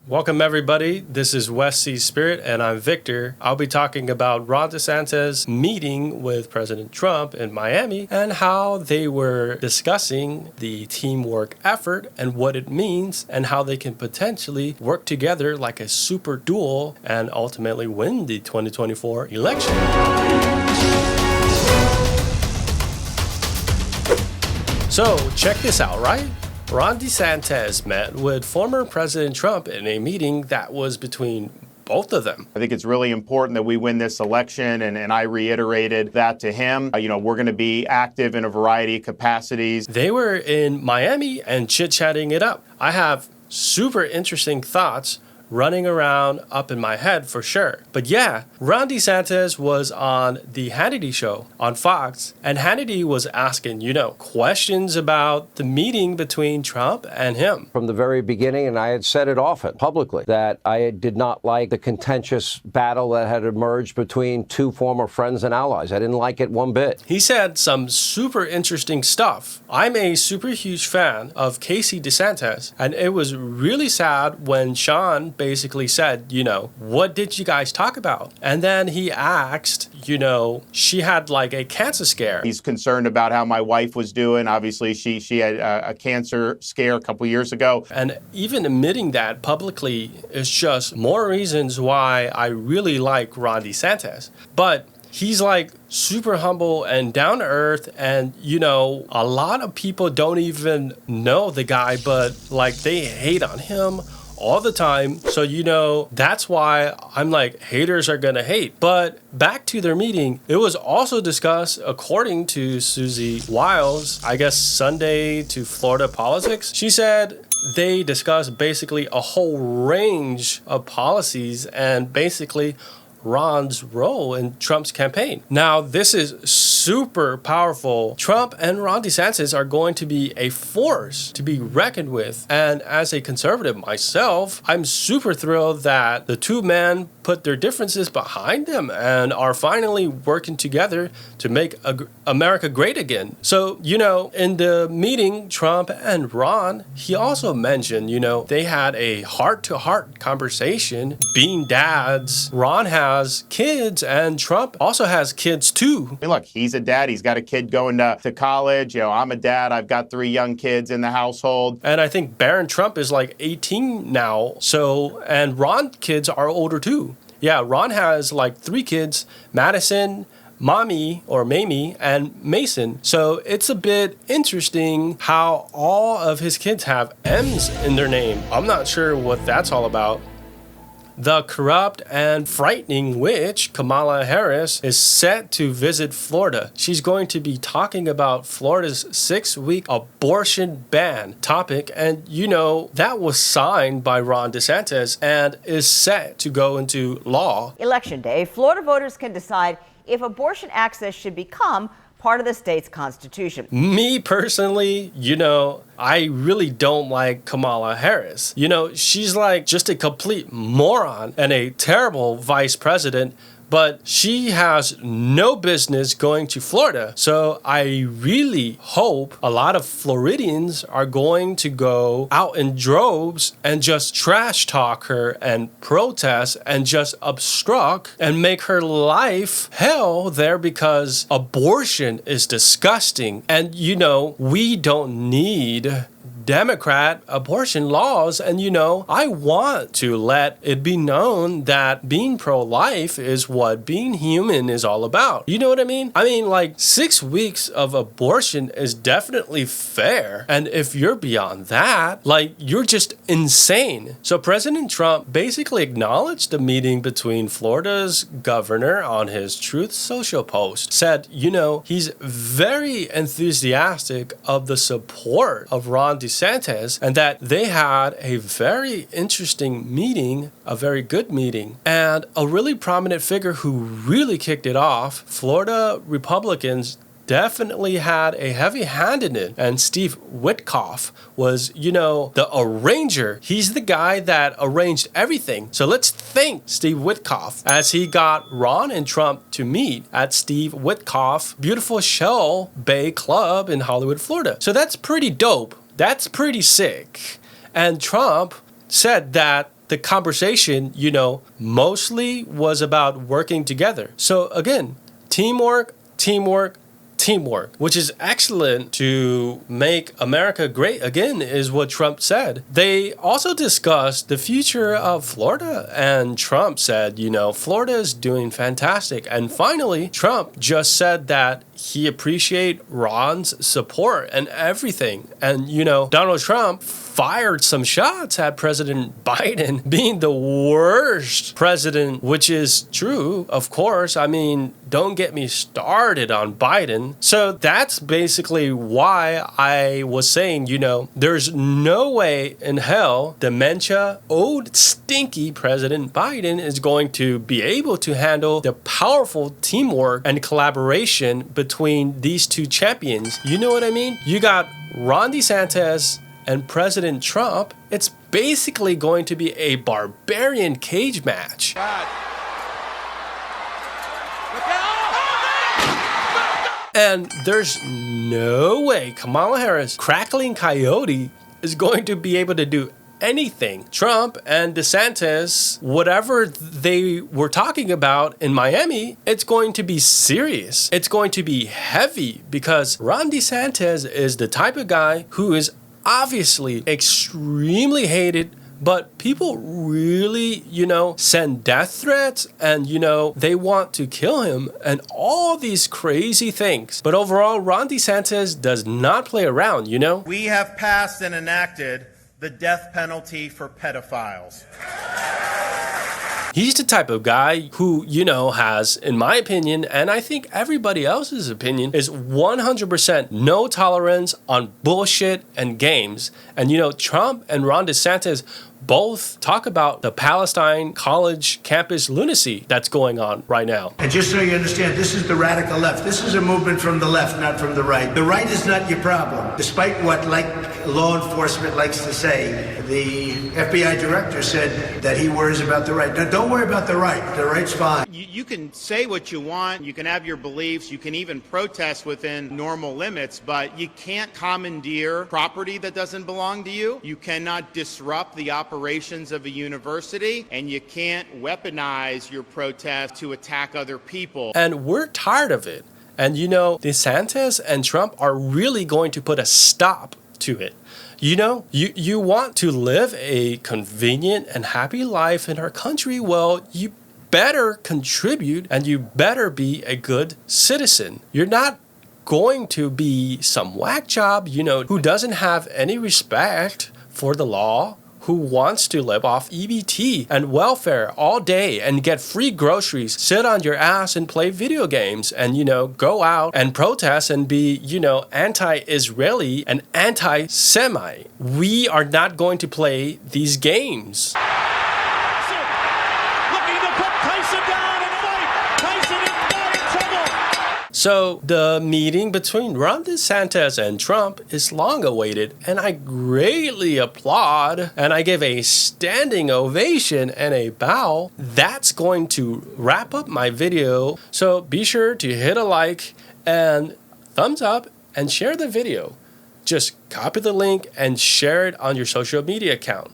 Welcome, everybody. This is West Sea Spirit, and I'm Victor. I'll be talking about Ron DeSantis' meeting with President Trump in Miami and how they were discussing the teamwork effort and what it means and how they can potentially work together like a super duel and ultimately win the 2024 election. So, check this out, right? Ron DeSantis met with former President Trump in a meeting that was between both of them. I think it's really important that we win this election, and I reiterated that to him. We're going to be active in a variety of capacities. They were in Miami and chit-chatting it up. I have super interesting thoughts running around up in my head for sure. But yeah, Ron DeSantis was on the Hannity show on Fox, and Hannity was asking, questions about the meeting between Trump and him. From the very beginning, and I had said it often publicly, that I did not like the contentious battle that had emerged between two former friends and allies. I didn't like it one bit. He said some super interesting stuff. I'm a super huge fan of Casey DeSantis, and it was really sad when Sean basically said, what did you guys talk about? And then he asked, she had like a cancer scare. He's concerned about how my wife was doing. Obviously, she had a cancer scare a couple years ago. And even admitting that publicly is just more reasons why I really like Ron DeSantis. But he's like super humble and down to earth, and a lot of people don't even know the guy, but like they hate on him all the time. So, that's why I'm like, haters are gonna hate. But back to their meeting, it was also discussed, according to Susie Wiles, I guess Sunday to Florida politics. She said they discussed basically a whole range of policies and basically Ron's role in Trump's campaign. Now, this is super powerful. Trump and Ron DeSantis are going to be a force to be reckoned with. And as a conservative myself, I'm super thrilled that the two men put their differences behind them and are finally working together to make America great again. So, in the meeting, Trump and Ron, he also mentioned, they had a heart-to-heart conversation. Being dads, Ron has kids and Trump also has kids too. Look, he's a dad. He's got a kid going to college. I'm a dad. I've got 3 young kids in the household. And I think Barron Trump is like 18 now. So, and Ron kids are older too. Yeah, Ron has like 3 kids, Madison, Mommy or Mamie, and Mason. So it's a bit interesting how all of his kids have M's in their name. I'm not sure what that's all about. The corrupt and frightening witch, Kamala Harris, is set to visit Florida. She's going to be talking about Florida's 6-week abortion ban topic. And that was signed by Ron DeSantis and is set to go into law. Election day, Florida voters can decide if abortion access should become part of the state's constitution. Me personally, I really don't like Kamala Harris. She's like just a complete moron and a terrible vice president, but she has no business going to Florida. So I really hope a lot of Floridians are going to go out in droves and just trash talk her and protest and just obstruct and make her life hell there because abortion is disgusting. And we don't need Democrat abortion laws. And, I want to let it be known that being pro-life is what being human is all about. You know what I mean? I mean, like 6 weeks of abortion is definitely fair. And if you're beyond that, like you're just insane. So President Trump basically acknowledged the meeting between Florida's governor on his Truth Social post, said, he's very enthusiastic of the support of Ron DeSantis and that they had a very interesting meeting, a very good meeting, and a really prominent figure who really kicked it off. Florida Republicans definitely had a heavy hand in it. And Steve Witkoff was, the arranger. He's the guy that arranged everything. So let's thank Steve Witkoff as he got Ron and Trump to meet at Steve Witkoff Beautiful Shell Bay Club in Hollywood, Florida. So that's pretty dope. That's pretty sick. And Trump said that the conversation, mostly was about working together. So again, teamwork, teamwork, teamwork, which is excellent to make America great again, is what Trump said. They also discussed the future of Florida, and Trump said, Florida is doing fantastic. And finally, Trump just said that he appreciates Ron's support and everything. And, Donald Trump fired some shots at President Biden being the worst president, which is true, of course. I mean, don't get me started on Biden. So that's basically why I was saying, there's no way in hell dementia, old, stinky President Biden is going to be able to handle the powerful teamwork and collaboration between these two champions. You know what I mean? You got Ron DeSantis and President Trump. It's basically going to be a barbarian cage match. And there's no way Kamala Harris, crackling coyote, is going to be able to do anything. Trump and DeSantis, whatever they were talking about in Miami, it's going to be serious. It's going to be heavy because Ron DeSantis is the type of guy who is obviously extremely hated, but people really, send death threats and, they want to kill him and all these crazy things. But overall, Ron DeSantis does not play around, We have passed and enacted the death penalty for pedophiles. He's the type of guy who, has, in my opinion, and I think everybody else's opinion, is 100% no tolerance on bullshit and games. And, Trump and Ron DeSantis both talk about the Palestine college campus lunacy that's going on right now. And just so you understand, this is the radical left. This is a movement from the left, not from the right. The right is not your problem. Despite what law enforcement likes to say, the FBI director said that he worries about the right. Now, don't worry about the right. The right's fine. You can say what you want. You can have your beliefs. You can even protest within normal limits, but you can't commandeer property that doesn't belong to you. You cannot disrupt the operations of a university, and you can't weaponize your protest to attack other people. And we're tired of it. And DeSantis and Trump are really going to put a stop to it. You want to live a convenient and happy life in our country, well, you better contribute and you better be a good citizen. You're not going to be some whack job, who doesn't have any respect for the law, who wants to live off EBT and welfare all day and get free groceries, sit on your ass and play video games and, go out and protest and be, anti-Israeli and anti-Semite. We are not going to play these games. So the meeting between Ron DeSantis and Trump is long awaited, and I greatly applaud, and I give a standing ovation and a bow. That's going to wrap up my video. So be sure to hit a like and thumbs up and share the video. Just copy the link and share it on your social media account.